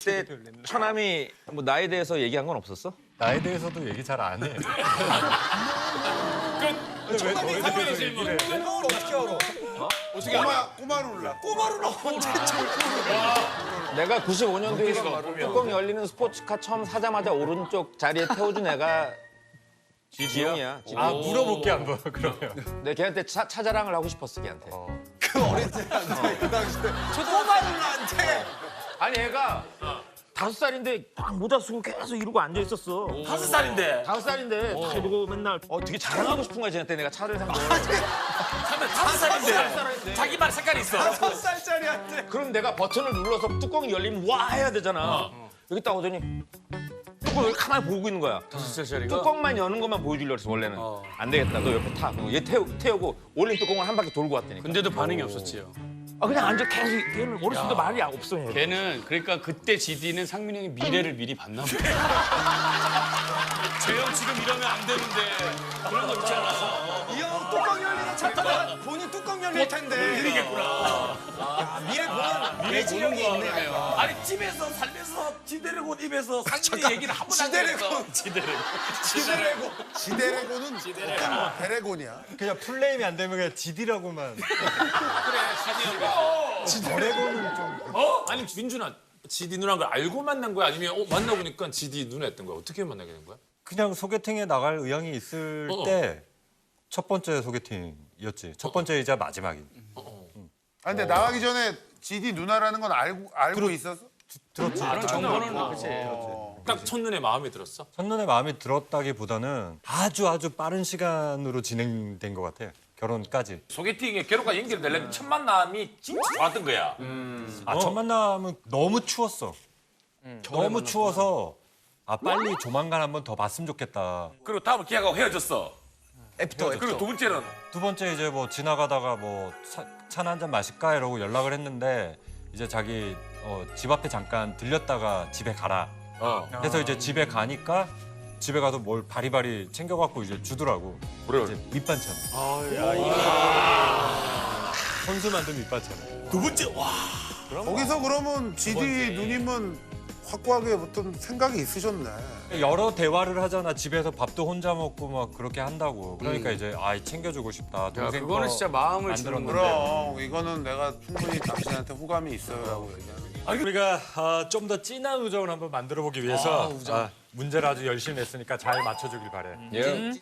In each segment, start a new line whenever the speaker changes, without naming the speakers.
그때 처남이 뭐 나에 대해서 얘기한 건 없었어?
나에 대해서도 얘기 잘 안 해.
처남이 사모님 질문. 그걸 어떻게 알아? 어떻게 알아?
꼬마룰라.
꼬마루라 언제
내가 95년도에 뚜껑 열리는 스포츠카 처음 사자마자 오른쪽 자리에 태워준 애가 지영이야.
아 물어볼게 한번 그러면.
내가 걔한테 차자랑을 하고 싶었어 걔한테.
그 어린 때한테 그 당시 때 꼬마루라한테
아니 애가 5살인데 모자 쓰고 계속 이러고 앉아 있었어.
5살인데.
5살인데 다 이러고 맨날 되게 자랑하고 싶은 거야 쟤한테 내가 차를 산 거야.
5살인데. 자기만 색깔이 있어.
5살짜리한테
그럼 내가 버튼을 눌러서 뚜껑이 열리면 와 해야 되잖아. 여기 딱 오더니 뚜껑을 가만히 보고 있는 거야.
5살짜리가?
뚜껑만 여는 것만 보여주려고 했어 원래는. 안 되겠다 너 옆에 타. 얘 태우고 올린 뚜껑을 한 바퀴 돌고 왔다니까.
근데도 반응이 없었지요.
아 그냥 앉아 계속 걔는 어렸을 때 말이 없어 얘.
걔는 그러니까 그때 GD는 상민이 형이 미래를 미리 봤나 보다.
재영 지금 이러면 안 되는데. 그런 거 있잖아.
이 형 뚜껑 열리는 차 타다가 본인 뚜껑 열릴 텐데
모르겠구나.
미래 보는 내지력이 있네
아니 집에서 살면서 지드래곤 입에서 상민이 얘기를 한 번도 안 들었어.
지데레고는 어떤 데레곤이야?
그냥 풀네임이 안 되면 그냥 지디라고만.
지드래곤은 좀. 아니 민준아, 지디 누나인 걸 알고 만난 거야? 아니면 만나보니까 지디 누나였던 거야? 어떻게 만나게 된 거야?
그냥 소개팅에 나갈 의향이 있을 때 첫 번째 소개팅이었지. 첫 번째이자 마지막인.
아 근데 나가기 전에 GD 누나라는 건 알고 있었어?
들었지.
그런 정보는 그치.
딱 첫눈에 마음에 들었어?
첫눈에 마음에 들었다기보다는 아주 빠른 시간으로 진행된 것 같아. 결혼까지.
소개팅에 결혼과 연결되려면 첫 만남이 진짜 좋았던 거야.
첫 만남은 너무 추웠어. 너무 추워서 빨리 조만간 한번 더 봤으면 좋겠다.
그리고 다음은 기아가 헤어졌어.
애프터
그리고 두 번째는
두 번째 이제 뭐 지나가다가 뭐 차나 한잔 마실까 이러고 연락을 했는데 이제 자기 집 앞에 잠깐 들렸다가 집에 가라. 그래서 이제 집에 가니까 집에 가서 뭘 바리바리 챙겨갖고 이제 주더라고.
그래.
이제 밑반찬. 손수 만든 밑반찬.
두 번째 와.
거기서 그러면 GD 누님은 확고하게 어떤 생각이 있으셨네.
여러 대화를 하잖아. 집에서 밥도 혼자 먹고 막 그렇게 한다고. 그러니까 이제 챙겨주고 싶다.
야,
동생
그거는
거
진짜 마음을 주는
만들었는데.
건데.
그럼 이거는 내가 충분히 당신한테 호감이 있어요라고 얘기하는.
우리가 좀 더 진한 우정을 한번 만들어보기 위해서 문제를 아주 열심히 냈으니까 잘 맞춰주길 바래.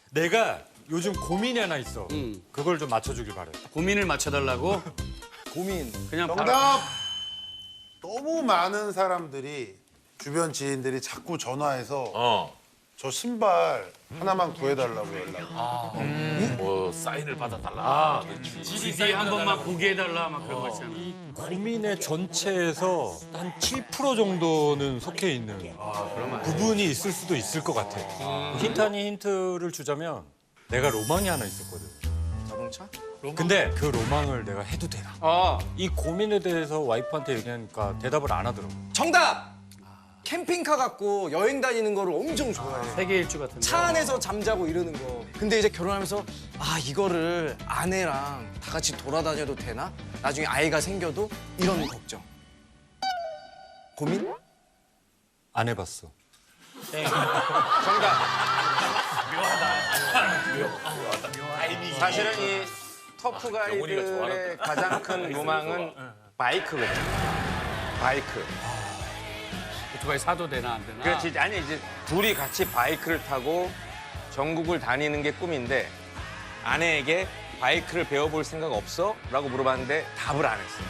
내가 요즘 고민이 하나 있어. 그걸 좀 맞춰주길 바래.
고민을 맞춰달라고?
고민
그냥
정답. 너무 많은 사람들이 주변 지인들이 자꾸 전화해서 저 신발 하나만 구해달라고 연락.
뭐 사인을 받아달라.
GD 한 번만 보게 해달라 막 그런 거 있잖아.
고민의 전체에서 한 7% 정도는 속해 있는 부분이 있을 수도 있을 것 같아. 힌트 아닌 힌트를 주자면 내가 로망이 하나 있었거든.
자동차?
근데 그 로망을 내가 해도 되나? 이 고민에 대해서 와이프한테 얘기하니까 대답을 안 하더라고.
정답 캠핑카 갖고 여행 다니는 거를 엄청 좋아해
세계 일주 같은 거.
차 안에서 잠자고 이러는 거 근데 이제 결혼하면서 이거를 아내랑 다 같이 돌아다녀도 되나? 나중에 아이가 생겨도 이런 걱정 고민?
안 해봤어.
정답. 사실은 이 터프 가이드의 가장 큰 로망은 바이크거든. 바이크.
오토바이 사도 되나 안 되나?
그렇지. 아니 이제 둘이 같이 바이크를 타고 전국을 다니는 게 꿈인데 아내에게 바이크를 배워볼 생각 없어? 라고 물어봤는데 답을 안 했어.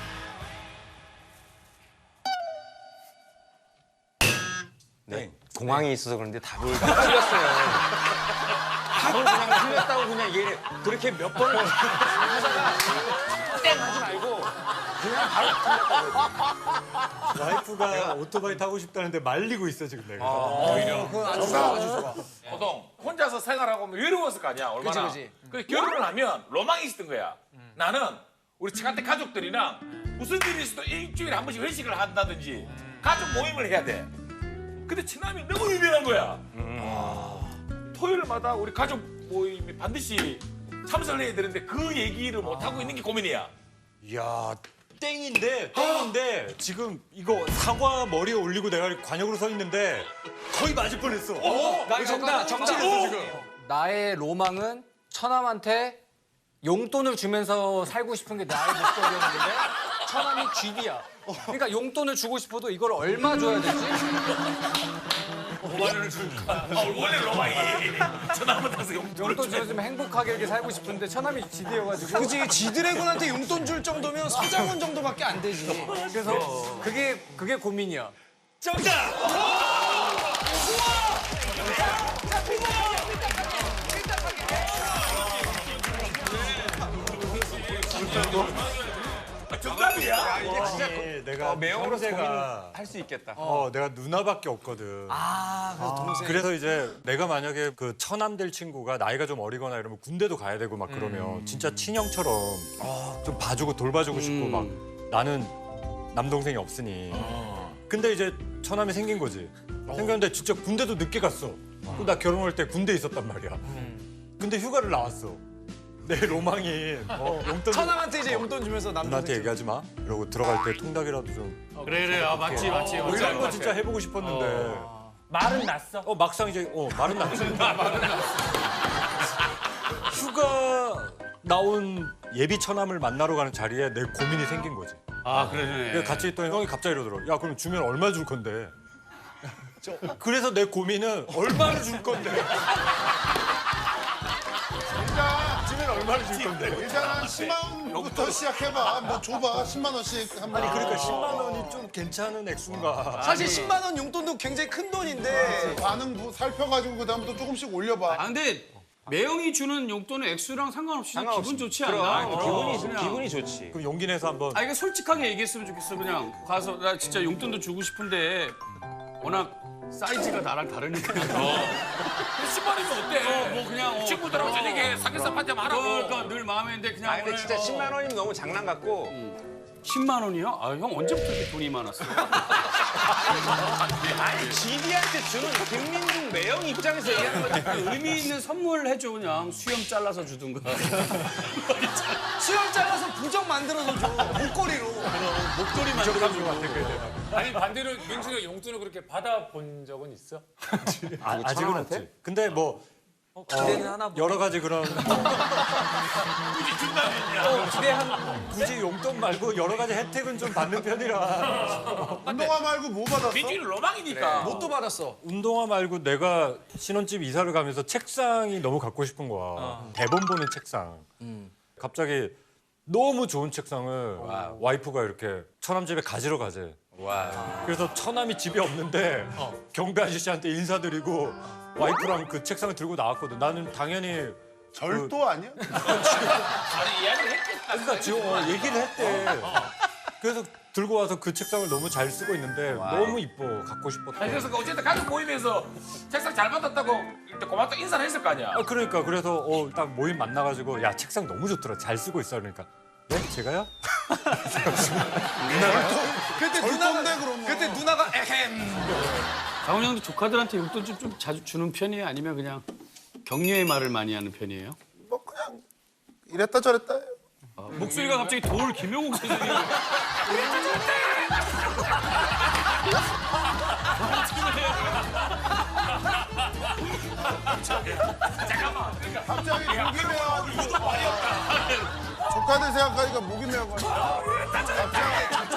네. 공항에 있어서 그런데 답을 틀렸어요. 답을 그냥 틀렸다고 그냥 얘 그렇게 몇 번을 하다가 땡 하지 말고 그냥 바로 틀렸다고.
와이프가 오토바이 타고 싶다는데 말리고 있어 지금 내가.
그건 아주 좋아 아주 좋아
보통 혼자서 생활하고 하면 외로웠을 거 아니야, 얼마나.
그치.
그래 결혼을 하면 로망이 있었던 거야. 나는 우리 친한테 가족들이랑 무슨 일이 있어도 일주일에 한 번씩 회식을 한다든지 가족 모임을 해야 돼. 근데 친남이 너무 유명한 거야. 토요일마다 우리 가족 모임이 반드시 참석을 해야 되는데 그 얘기를 못 하고 있는 게 고민이야.
이야
땡인데 지금 이거 사과 머리에 올리고 내가 관역으로 서 있는데 거의 맞을 뻔했어.
나 정답 지금. 나의 로망은 처남한테 용돈을 주면서 살고 싶은 게 나의 목적이었는데 처남이 GD야. 그러니까 용돈을 주고 싶어도 이걸 얼마 줘야 되지?
5만 원을 줄까? 원래 로망이 전화만 타서
용돈 주면 행복하게 이렇게 살고 싶은데 처남이 GD여가지고. 그지 지드래곤한테 용돈 줄 정도면 서장훈 정도밖에 안 되지. 그래서 그게 고민이야.
정답이야.
내가
매형으로
형제가
할 수 있겠다.
내가 누나밖에 없거든.
그래서 동생.
그래서 이제 내가 만약에 그 처남 될 친구가 나이가 좀 어리거나 이러면 군대도 가야 되고 막 그러면 진짜 친형처럼 좀 봐주고 돌봐주고 싶고 막 나는 남동생이 없으니. 근데 이제 처남이 생긴 거지. 생겼는데 진짜 군대도 늦게 갔어. 그럼 나 결혼할 때 군대에 있었단 말이야. 근데 휴가를 나왔어. 내 로망이 용돈
처남한테 이제 용돈 주면서
누나한테
남동생.
얘기하지 마. 이러고 들어갈 때 통닭이라도 좀
그래. 아, 맞지.
뭐 이런 거 진짜 해보고 싶었는데 말은 났어. 막상 이제 말은 났지. 휴가 나온 예비 처남을 만나러 가는 자리에 내 고민이 생긴 거지.
아, 그러네.
그래서 같이 있더니 형이 갑자기 이러더라고. 야 그럼 주면 얼마 줄 건데? 그래서 내 고민은 얼마를 줄 건데? 주면 얼마를 줄 건데?
일단 한 10만 원부터 시작해봐. 뭐 줘봐. 10만 원씩 한 번.
아니 그러니까 10만 원이 좀 괜찮은 액수인가?
사실 10만 원 용돈도 굉장히 큰 돈인데.
반응 뭐 살펴가지고 그다음부터 조금씩 올려봐.
아, 근데 매형이 주는 용돈의 액수랑 상관없이 그냥 기분 좋지 않나?
기분이 좋지.
그럼 용기 내서 한번.
아, 이거 솔직하게 얘기했으면 좋겠어. 그냥 가서 나 진짜 용돈도 주고 싶은데 워낙 사이즈가 나랑 다르니까.
10만 원이면 어때?
뭐 그냥
친구들하고 저녁에 삼겹살 판점 하라고.
그러니까 늘 마음에 있는데 그냥
근데
오늘
진짜 10만 원이면 너무 장난 같고
10만 원이요? 아, 형 언제부터 이렇게 돈이 많았어?
아니 GD한테 주는 김민중 매형 입장에서 얘기하는 거지.
의미 있는 선물 해줘 그냥 수염 잘라서 주든가.
수염 잘라서 부적 만들어서 줘. 목걸이로.
목도리 만들어주고.
아니 반대로 민수가 용돈을 그렇게 받아본 적은 있어?
아직은 없지. 근데 뭐
기대는 하나 보다.
여러 가지 그런
굳이 준다면야.
굳이 용돈 말고 여러 가지 혜택은 좀 받는 편이라.
운동화 말고 뭐 받았어?
민준이 로망이니까.
뭣도 받았어.
운동화 말고 내가 신혼집 이사를 가면서 책상이 너무 갖고 싶은 거야. 대본 보는 책상. 갑자기 너무 좋은 책상을 와이프가 이렇게 처남 집에 가지러 가재. 그래서 처남이 집에 없는데 경비 아저씨한테 인사드리고 와이프랑 그 책상을 들고 나왔거든. 나는 당연히
절도 아니야?
아니 이야기를 했겠다.
그러니까 지금 얘기를 했대. 그래서 들고 와서 그 책상을 너무 잘 쓰고 있는데 너무 이뻐. 갖고 싶었다.
아니, 그래서 어쨌든 가족 모임에서 책상 잘 받았다고 일단 고맙다 인사를 했을 거 아니야.
그러니까 그래서 딱 모임 만나가지고 야 책상 너무 좋더라. 잘 쓰고 있어. 그러니까 네? 제가요?
그때
절도인데 그러면.
그때 누나가 에헴.
강훈 형도 조카들한테 용돈 좀 자주 주는 편이에요? 아니면 그냥 격려의 말을 많이 하는 편이에요?
뭐 그냥 이랬다 저랬다 해요.
목소리가 갑자기 돌 김용욱 선생님.
잠깐만. 그러니까
갑자기 목이 메어가지고 조카들 생각하니까 목이 메어가지고 갑자기